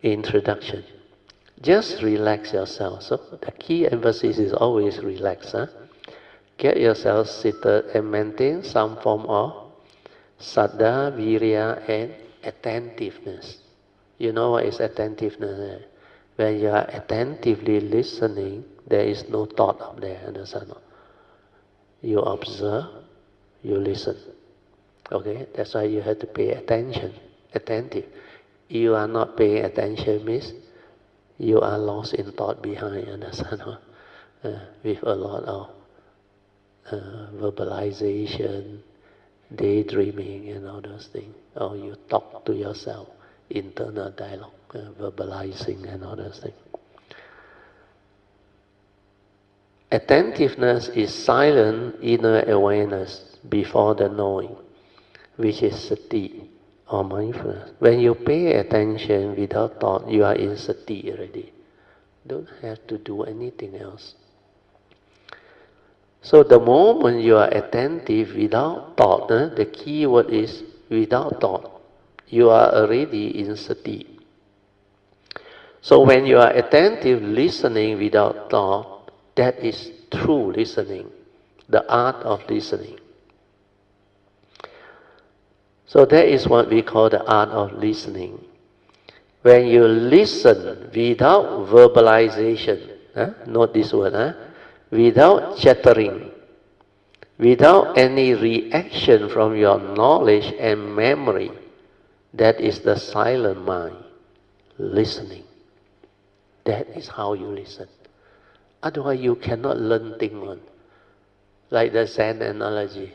introduction. Just relax yourself. So the key emphasis is always relax. Get yourself seated and maintain some form of saddha, virya, and attentiveness. You know what is attentiveness? When you are attentively listening, there is no thought up there. Understand? You observe, you listen. Okay, that's why you have to pay attention, attentive. You are not paying attention means you are lost in thought behind, understand? With a lot of verbalization, daydreaming and all those things. Or you talk to yourself, internal dialogue, verbalizing and all those things. Attentiveness is silent inner awareness before the knowing, which is sati or mindfulness. When you pay attention without thought, you are in sati already. Don't have to do anything else. So the moment you are attentive without thought, the key word is without thought, you are already in sati. So when you are attentive listening without thought, that is true listening, the art of listening. So that is what we call the art of listening. When you listen without verbalization, note this word, without chattering, without any reaction from your knowledge and memory, that is the silent mind, listening. That is how you listen. Otherwise you cannot learn things. Like the Zen analogy.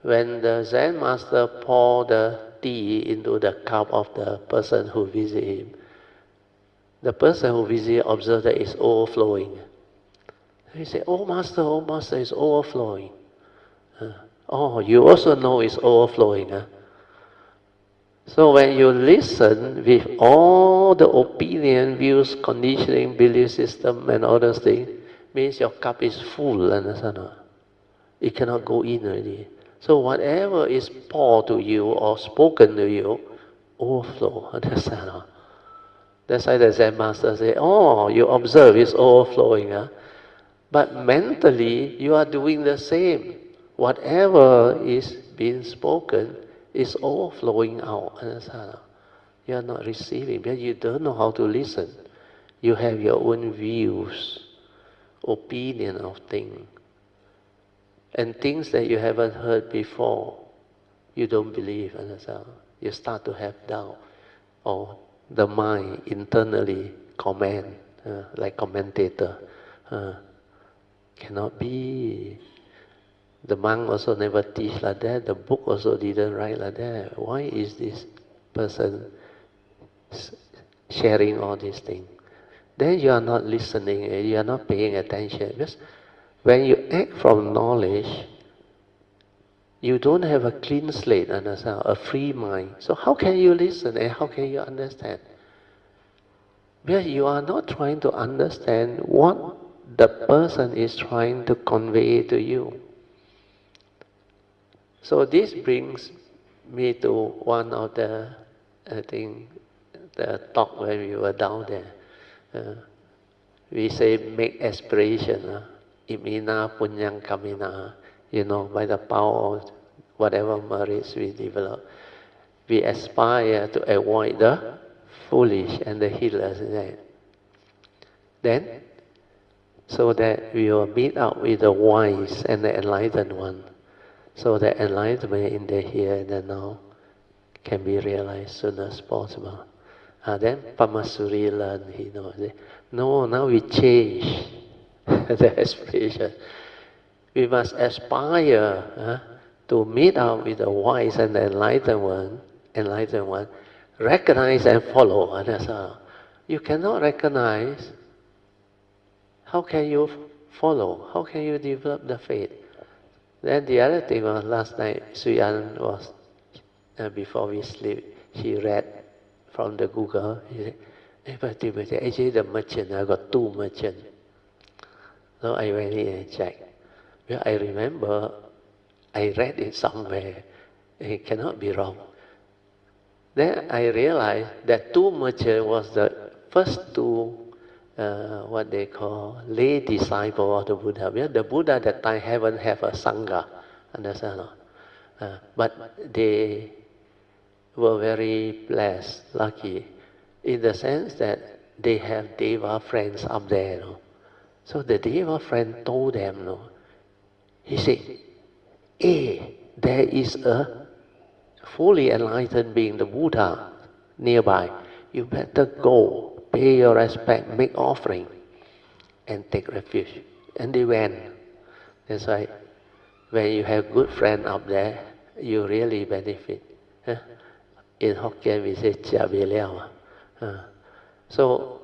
When the Zen master poured the tea into the cup of the person who visited him, the person who visited observed that it's overflowing. He said, oh master, it's overflowing. Oh, you also know it's overflowing. So when you listen with all the opinion, views, conditioning, belief system and all those things, means your cup is full, understand? It cannot go in already. So whatever is poured to you or spoken to you, overflow, understand? That's why the Zen master say, oh, you observe it's overflowing. But mentally, you are doing the same. Whatever is being spoken is overflowing out, understand? You are not receiving because you don't know how to listen. You have your own views, opinion of things. And things that you haven't heard before, you don't believe, understand? You start to have doubt. Or the mind internally comment, like commentator. Cannot be. The monk also never teach like that. The book also didn't write like that. Why is this person sharing all these things? Then you are not listening, you are not paying attention. Because when you act from knowledge, you don't have a clean slate, understand? A free mind. So how can you listen and how can you understand? Because you are not trying to understand what the person is trying to convey to you. So this brings me to one of the, I think, the talk when we were down there. We say make aspiration, imina punyang kamina, by the power of whatever merits we develop. We aspire to avoid the foolish and the heedless. Then, so that we will meet up with the wise and the enlightened one. So that enlightenment in the here and the now can be realized soon as possible. Then Pamasuri learned, he knows. No, now we change the aspiration. We must aspire to meet up with the wise and the enlightened one, recognize and follow. That's how. You cannot recognize. How can you follow? How can you develop the faith? Then the other thing was last night, Suyan was, before we sleep, she read from the Google. She said, actually the merchant, I got 2 merchants. So I went in and checked. Well, I remember I read it somewhere. It cannot be wrong. Then I realized that two merchants was the first two, what they call lay disciple of the Buddha. Well, the Buddha at that time haven't have a sangha, understand? But they were very blessed, lucky, in the sense that they have Deva friends up there. So the Deva friend told them, he said, hey, there is a fully enlightened being, the Buddha, nearby. You better go, pay your respect, make offering, and take refuge. And they went. That's why when you have good friend up there, you really benefit. In Hokkien we say chia bì liao. So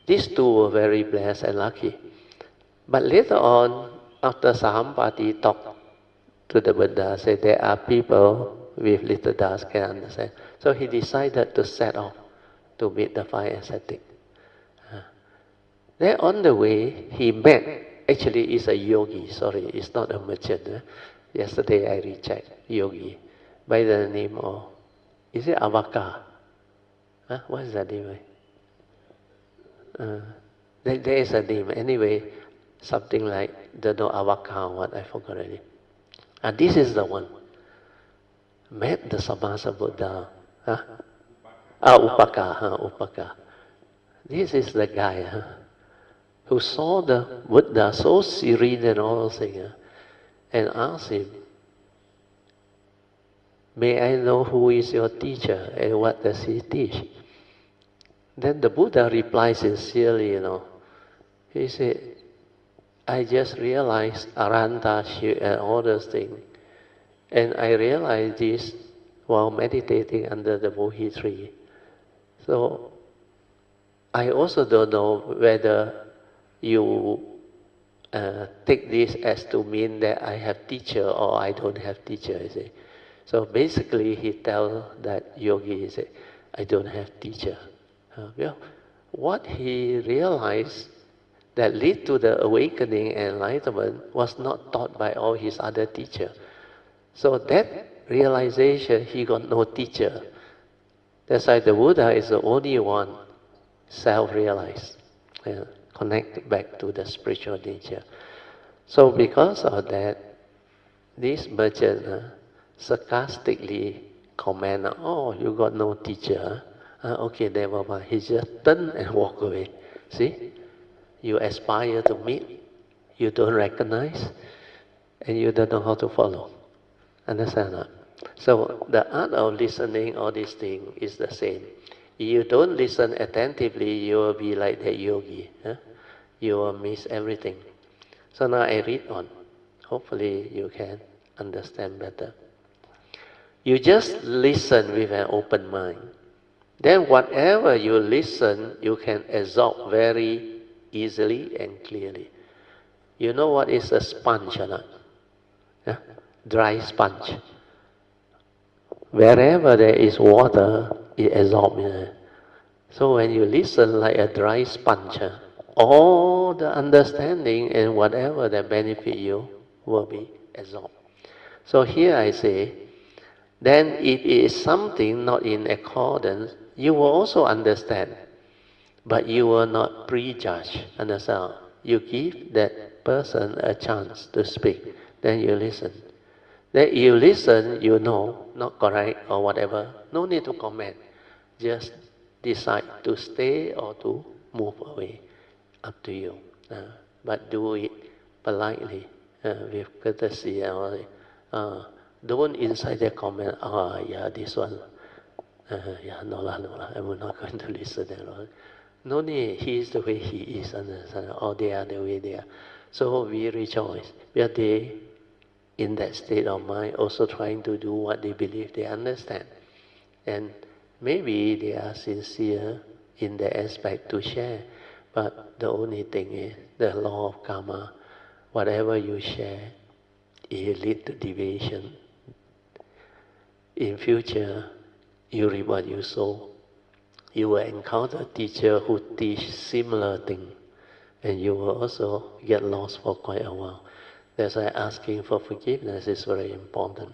these two were very blessed and lucky. But later on, after Sahampati talked to the Buddha, said there are people with little dust can understand. So he decided to set off to meet the five ascetics. Then on the way, he met, actually is a yogi, sorry, it's not a merchant. Yesterday I rechecked, yogi, by the name of, is it Avaka? What is that name? There is a name, anyway, something like, don't know, Avaka or what, I forgot already. And this is the one. Met the Samasa Buddha. Upaka. This is the guy who saw the Buddha so serene and all those things, and asked him, may I know who is your teacher and what does he teach? Then the Buddha replied sincerely, he said, I just realized Aranta and all those things. And I realized this while meditating under the Bodhi tree. So I also don't know whether you take this as to mean that I have teacher or I don't have teacher, you see. So basically he tells that yogi, he said, I don't have teacher. Well, what he realized that lead to the awakening and enlightenment was not taught by all his other teachers. So that realization, he got no teacher. That's why the Buddha is the only one self-realized, connected back to the spiritual nature. So because of that, this merchant sarcastically comment, oh, you got no teacher. Okay, never mind. He just turned and walked away. See? You aspire to meet, you don't recognize, and you don't know how to follow. Understand that? So the art of listening, all these things, is the same. If you don't listen attentively, you will be like the yogi. You will miss everything. So now I read on. Hopefully you can understand better. You just listen with an open mind. Then whatever you listen, you can absorb very easily and clearly. You know what is a sponge or not? Dry sponge. Wherever there is water, it absorbs. So when you listen like a dry sponge, all the understanding and whatever that benefit you will be absorbed. So here I say, then if it is something not in accordance, you will also understand, but you will not prejudge. Understand? You give that person a chance to speak, then you listen. Then you listen, you know, not correct or whatever, no need to comment. Just decide to stay or to move away. Up to you. But do it politely, with courtesy. Don't inside the comment, yeah, this one. Yeah, no lah, I'm not going to listen. No need, he is the way he is, understand? Or they are the way they are. So we rejoice. We are there in that state of mind, also trying to do what they believe they understand. And maybe they are sincere in their aspect to share. But the only thing is the law of karma. Whatever you share, it leads to deviation. In future, you reap what you sow. You will encounter a teacher who teach similar thing, and you will also get lost for quite a while. That's why asking for forgiveness is very important.